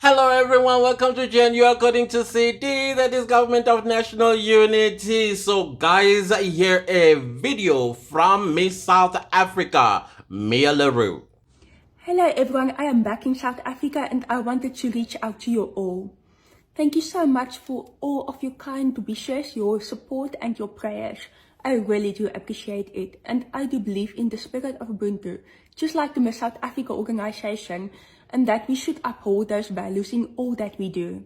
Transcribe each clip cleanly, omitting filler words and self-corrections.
Hello everyone, welcome to Gen. You are according to CD, that is Government of National Unity. So guys, here a video from Miss South Africa, Mia Roux. Hello everyone, I am back in South Africa and I wanted to reach out to you all. Thank you so much for all of your kind wishes, your support and your prayers. I really do appreciate it, and I do believe in the spirit of Ubuntu, just like the Miss South Africa organization, and that we should uphold those values in all that we do.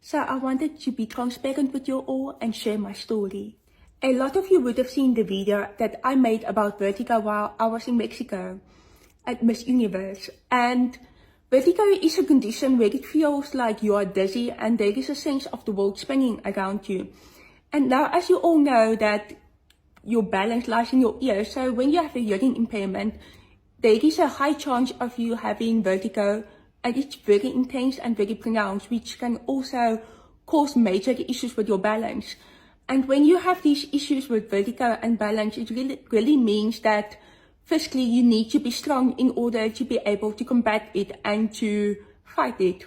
So I wanted to be transparent with you all and share my story. A lot of you would have seen the video that I made about vertigo while I was in Mexico at Miss Universe, and vertigo is a condition where it feels like you are dizzy and there is a sense of the world spinning around you. And now, as you all know, that your balance lies in your ears, so when you have a hearing impairment, there is a high chance of you having vertigo, and it's very intense and very pronounced, which can also cause major issues with your balance. And when you have these issues with vertigo and balance, it really means that physically you need to be strong in order to be able to combat it and to fight it.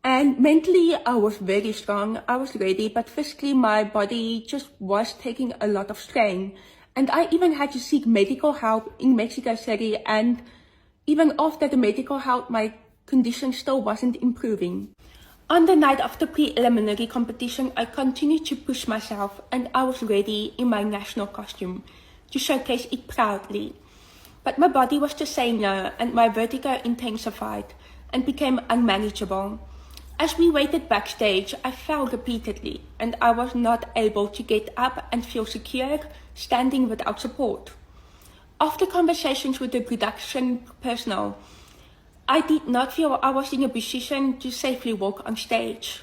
And mentally, I was very strong, I was ready, but physically my body just was taking a lot of strain. And I even had to seek medical help in Mexico City, and even after the medical help, my condition still wasn't improving. On the night of the preliminary competition, I continued to push myself, and I was ready in my national costume to showcase it proudly. But my body was just saying no, and my vertigo intensified and became unmanageable. As we waited backstage, I fell repeatedly, and I was not able to get up and feel secure standing without support. After conversations with the production personnel, I did not feel I was in a position to safely walk on stage.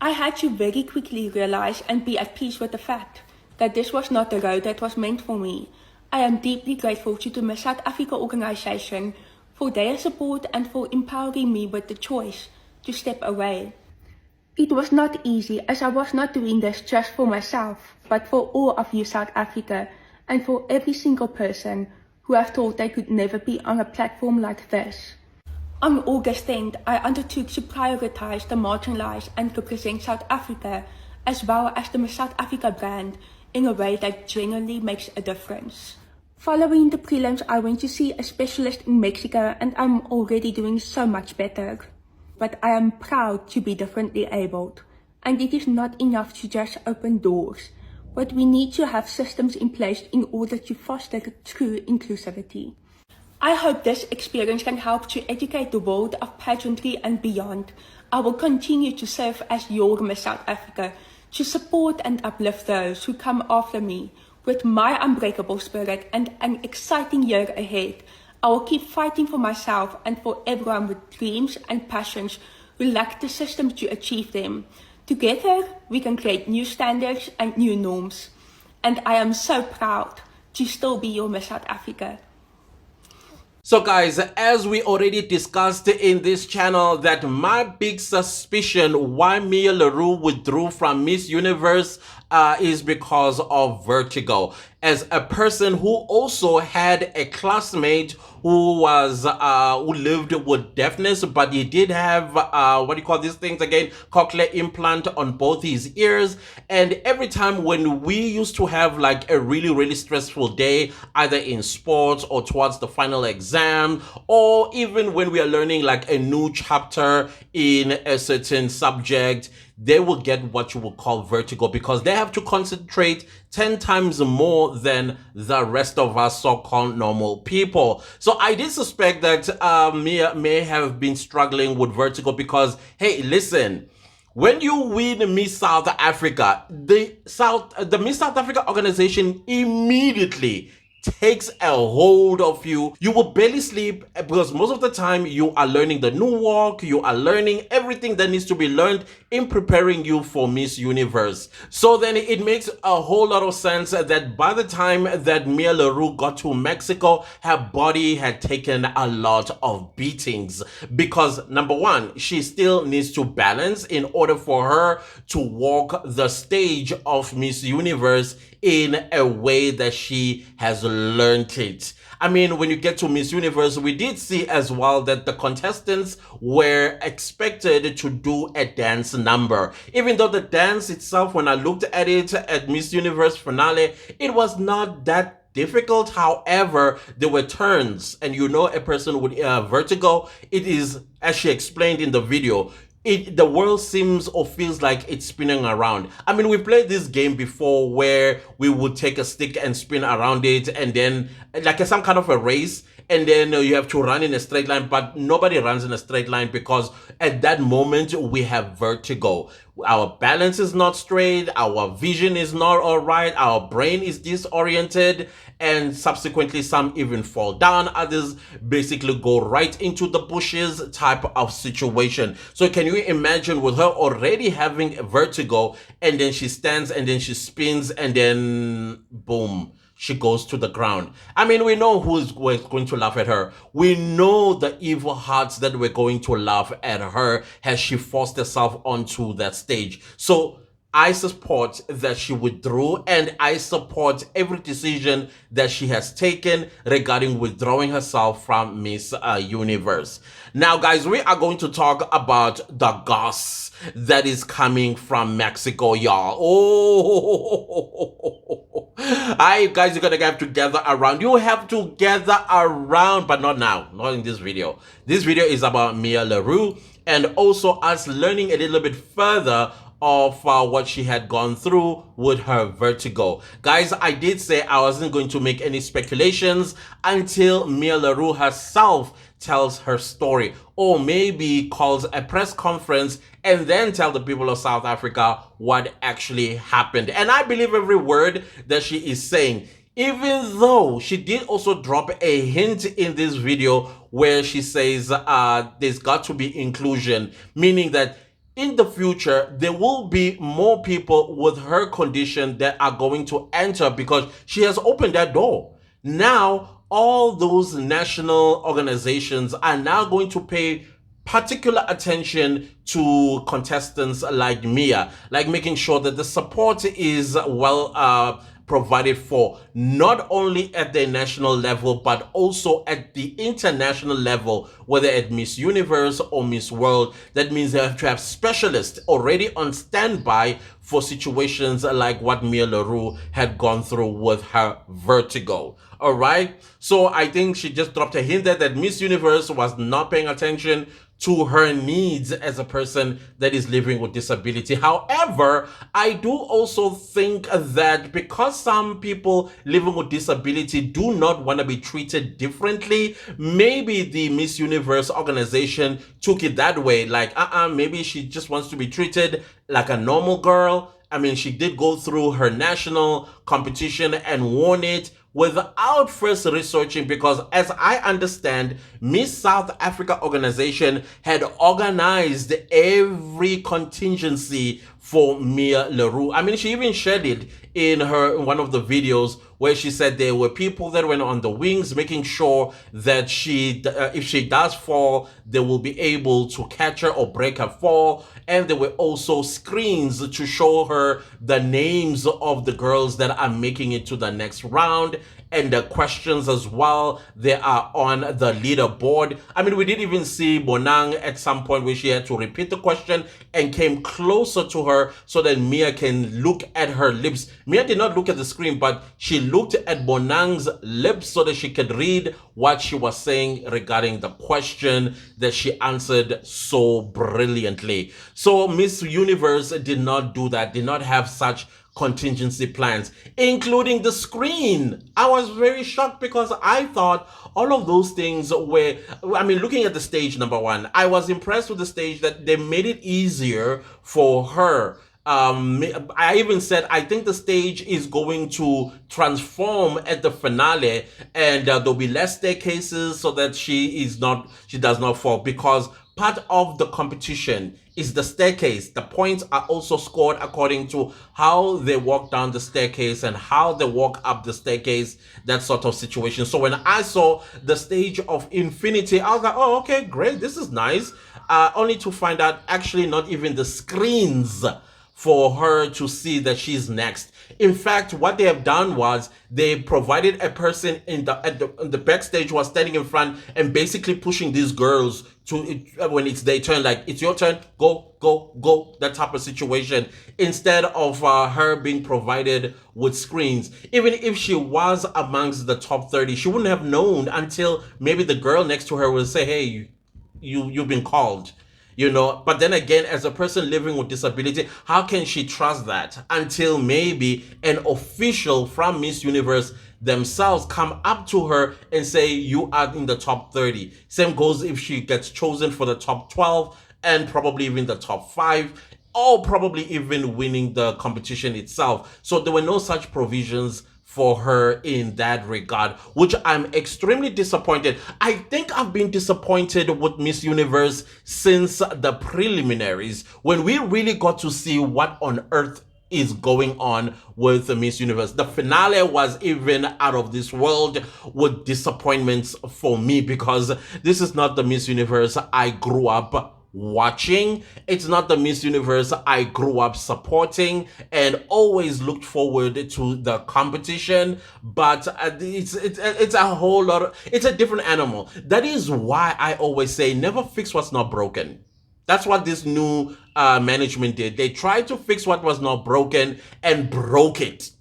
I had to very quickly realize and be at peace with the fact that this was not the road that was meant for me. I am deeply grateful to the Miss South Africa organization for their support and for empowering me with the choice to step away. It was not easy, as I was not doing this just for myself, but for all of you South Africa, and for every single person who have thought they could never be on a platform like this. On August 10th, I undertook to prioritize the marginalized and represent South Africa, as well as the Miss South Africa brand, in a way that genuinely makes a difference. Following the prelims, I went to see a specialist in Mexico, and I'm already doing so much better. But I am proud to be differently abled, and it is not enough to just open doors, but we need to have systems in place in order to foster true inclusivity. I hope this experience can help to educate the world of pageantry and beyond. I will continue to serve as your Miss South Africa, to support and uplift those who come after me. With my unbreakable spirit and an exciting year ahead, I will keep fighting for myself and for everyone with dreams and passions who lack the system to achieve them. Together, we can create new standards and new norms. And I am so proud to still be your Miss South Africa. So guys, as we already discussed in this channel, that my big suspicion why Mia Roux withdrew from Miss Universe is because of vertigo. As a person who also had a classmate who was who lived with deafness, but he did have what do you call these things again, cochlear implant on both his ears. And every time when we used to have like a really stressful day, either in sports or towards the final exam, or even when we are learning like a new chapter in a certain subject, they will get what you would call vertigo, because they have to concentrate 10 times more than the rest of us so-called normal people. So I did suspect that Mia may have been struggling with vertigo, because, hey, listen, when you win Miss South Africa, the Miss South Africa organization immediately takes a hold of you. You will barely sleep, because most of the time you are learning the new walk, you are learning everything that needs to be learned in preparing you for Miss Universe. So then it makes a whole lot of sense that by the time that Mia Roux got to Mexico, her body had taken a lot of beatings, because number one, she still needs to balance in order for her to walk the stage of Miss Universe in a way that she has learned it. I mean, when you get to Miss Universe, we did see as well that the contestants were expected to do a dance number. Even though the dance itself, when I looked at it at Miss Universe finale, it was not that difficult. However, there were turns, and you know, a person with vertigo, it is, as she explained in the video, the world seems or feels like it's spinning around. I mean, we played this game before where we would take a stick and spin around it, and then like some kind of a race, and then you have to run in a straight line, but nobody runs in a straight line because at that moment we have vertigo. Our balance is not straight, our vision is not all right, our brain is disoriented, and subsequently some even fall down, others basically go right into the bushes type of situation. So can you imagine with her already having vertigo, and then she stands and then she spins and then boom, she goes to the ground. I mean, we know who's going to laugh at her. We know the evil hearts that were going to laugh at her as she forced herself onto that stage. So I support that she withdrew, and I support every decision that she has taken regarding withdrawing herself from Miss Universe. Now, guys, we are going to talk about the goss that is coming from Mexico, y'all. Oh, hi, guys, you're gonna have to gather around. You have to gather around, but not now, not in this video. This video is about Mia Roux, and also us learning a little bit further of what she had gone through with her vertigo. Guys, I did say I wasn't going to make any speculations until Mia Roux herself tells her story, or maybe calls a press conference and then tell the people of South Africa what actually happened. And I believe every word that she is saying, even though she did also drop a hint in this video where she says there's got to be inclusion, meaning that in the future, there will be more people with her condition that are going to enter because she has opened that door. Now, all those national organizations are now going to pay particular attention to contestants like Mia, like making sure that the support is well provided for, not only at the national level, but also at the international level, whether at Miss Universe or Miss World. That means they have to have specialists already on standby for situations like what Mia Roux had gone through with her vertigo. All right. So I think she just dropped a hint there that Miss Universe was not paying attention to her needs as a person that is living with disability. However, I do also think that because some people living with disability do not want to be treated differently, maybe the Miss Universe organization took it that way, like maybe she just wants to be treated like a normal girl. I mean, she did go through her national competition and won it without first researching, because as I understand, Miss South Africa organization had organized every contingency for Mia Roux. I mean, she even shared it in one of the videos where she said there were people that went on the wings making sure that if she does fall, they will be able to catch her or break her fall. And there were also screens to show her the names of the girls that are making it to the next round, and the questions as well, they are on the leaderboard. I mean, we did even see Bonang at some point where she had to repeat the question and came closer to her so that Mia can look at her lips. Mia did not look at the screen, but she looked at Bonang's lips so that she could read what she was saying regarding the question that she answered so brilliantly. So Miss Universe did not do that, did not have such contingency plans, including the screen. I was very shocked because I thought all of those things were, I mean, looking at the stage, number one, I was impressed with the stage that they made it easier for her. I even said, I think the stage is going to transform at the finale, and there'll be less staircases so that she does not fall, because part of the competition is the staircase. The points are also scored according to how they walk down the staircase and how they walk up the staircase, that sort of situation. So when I saw the stage of infinity, I was like, oh, okay, great, this is nice. Only to find out actually not even the screens for her to see that she's next. In fact, what they have done was they provided a person in the backstage who was standing in front and basically pushing these girls to when it's their turn, like it's your turn, go, go, go, that type of situation, instead of her being provided with screens. Even if she was amongst the top 30, she wouldn't have known until maybe the girl next to her will say, hey, you've been called. But then again, as a person living with disability, how can she trust that until maybe an official from Miss Universe themselves come up to her and say you are in the top 30? Same goes if she gets chosen for the top 12 and probably even the top 5, or probably even winning the competition itself. So there were no such provisions for her in that regard, which I'm extremely disappointed. I think I've been disappointed with Miss Universe since the preliminaries, when we really got to see what on earth is going on with the Miss Universe. The finale was even out of this world with disappointments for me, because this is not the Miss Universe I grew up watching. It's not the Miss Universe I grew up supporting and always looked forward to the competition. But it's a whole lot. It's a different animal. That is why I always say never fix what's not broken. That's what this new management did. They tried to fix what was not broken and broke it.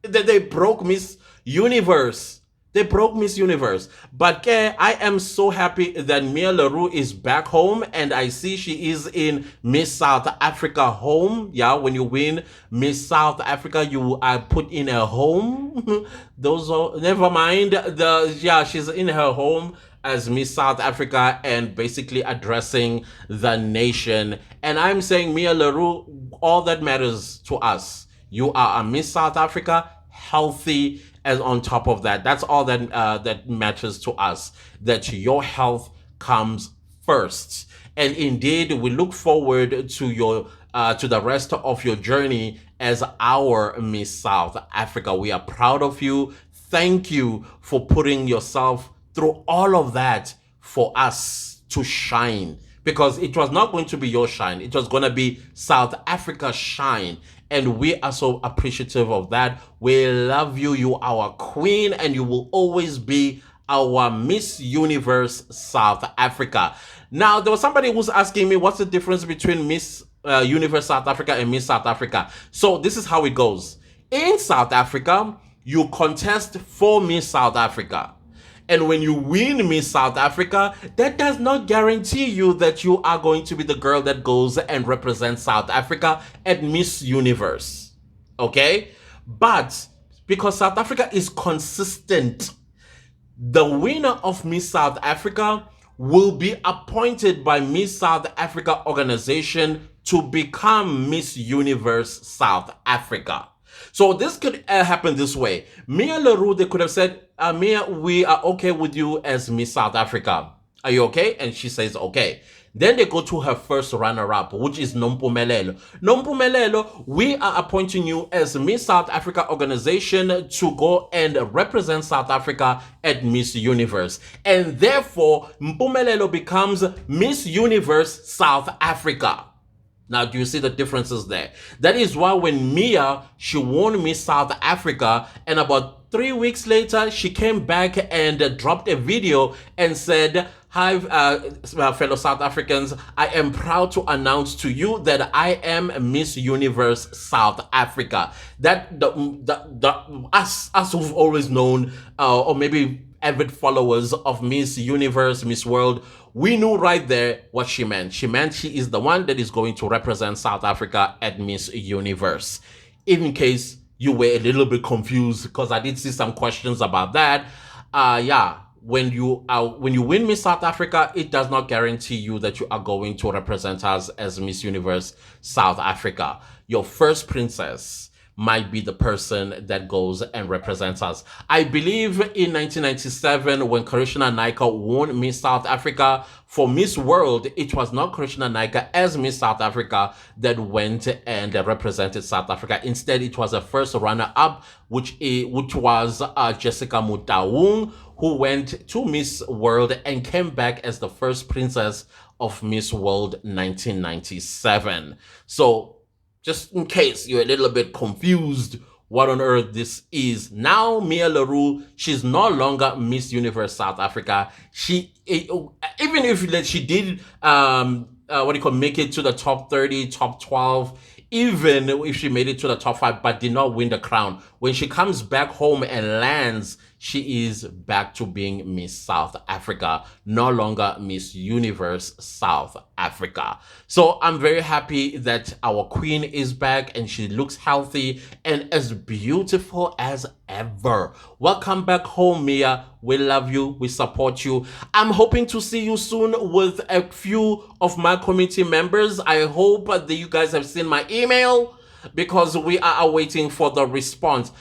They broke Miss Universe. They broke Miss Universe. But I am so happy that Mia LaRue is back home, and I see she is in Miss South Africa home. Yeah, when you win Miss South Africa, you are put in a home. Those are, never mind. She's in her home as Miss South Africa and basically addressing the nation. And I'm saying, Mia LaRue, all that matters to us, you are a Miss South Africa, healthy. As on top of that, that's all that that matters to us, that your health comes first. And indeed, we look forward to your to the rest of your journey as our Miss South Africa. We are proud of you. Thank you for putting yourself through all of that for us to shine, because it was not going to be your shine. It was going to be South Africa's shine. And we are so appreciative of that. We love you. You are our queen, and you will always be our Miss Universe South Africa. Now, there was somebody who's asking me what's the difference between Miss Universe South Africa and Miss South Africa. So this is how it goes. In South Africa, you contest for Miss South Africa. And when you win Miss South Africa, that does not guarantee you that you are going to be the girl that goes and represents South Africa at Miss Universe. Okay? But because South Africa is consistent, the winner of Miss South Africa will be appointed by Miss South Africa organization to become Miss Universe South Africa. So this could happen this way. Mia LaRue, they could have said, Mia, we are okay with you as Miss South Africa. Are you okay? And she says, okay. Then they go to her first runner-up, which is Nompumelelo. Nompumelelo, we are appointing you as Miss South Africa organization to go and represent South Africa at Miss Universe. And therefore, Mpumelelo becomes Miss Universe South Africa. Now, do you see the differences there? That is why when Mia, she won Miss South Africa, and about 3 weeks later, she came back and dropped a video and said, hi, fellow South Africans, I am proud to announce to you that I am Miss Universe South Africa. That us who've always known, or maybe avid followers of Miss Universe, Miss World, we knew right there what she meant. She meant she is the one that is going to represent South Africa at Miss Universe. In case you were a little bit confused, because I did see some questions about that. When you win Miss South Africa, it does not guarantee you that you are going to represent us as Miss Universe South Africa. Your first princess might be the person that goes and represents us. I believe in 1997, when Karishma Naika won Miss South Africa for Miss World, it was not Karishma Naika as Miss South Africa that went and represented South Africa. Instead, it was a first runner-up, which was Jessica Mutaung, who went to Miss World and came back as the first princess of Miss World 1997. So just in case you're a little bit confused what on earth this is. Now, Mia LaRue, she's no longer Miss Universe South Africa. Even if she did, make it to the top 30, top 12, even if she made it to the top 5 but did not win the crown, when she comes back home and lands, she is back to being Miss South Africa, no longer Miss Universe South Africa. So I'm very happy that our queen is back and she looks healthy and as beautiful as ever. Welcome back home, Mia. We love you. We support you. I'm hoping to see you soon with a few of my community members. I hope that you guys have seen my email because we are waiting for the response.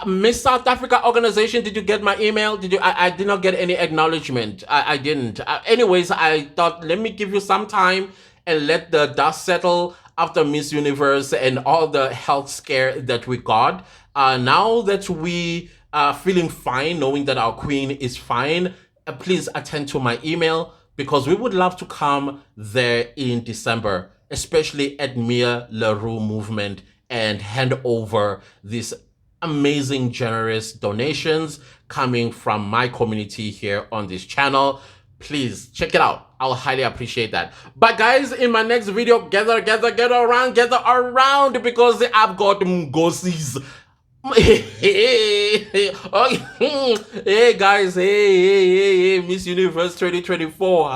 Miss South Africa organization, did you get my email? Did you? I did not get any acknowledgement. I didn't. Anyways, I thought let me give you some time and let the dust settle after Miss Universe and all the health scare that we got. Now that we are feeling fine, knowing that our queen is fine, please attend to my email because we would love to come there in December, especially at Mia LaRue movement, and hand over this amazing generous donations coming from my community here on this channel. Please check it out. I'll highly appreciate that. But guys, in my next video, gather around because I've got Ngosi's. Hey guys, hey, Miss Universe 2024.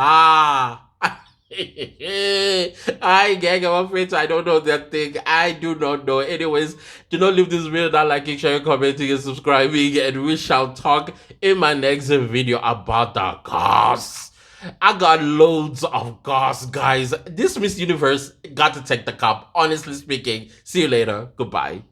I gang, I'm afraid I don't know that thing. I do not know. Anyways, do not leave this video without liking, sharing, commenting, and subscribing. And we shall talk in my next video about the goss. I got loads of goss, guys. This Miss Universe got to take the cup, honestly speaking. See you later. Goodbye.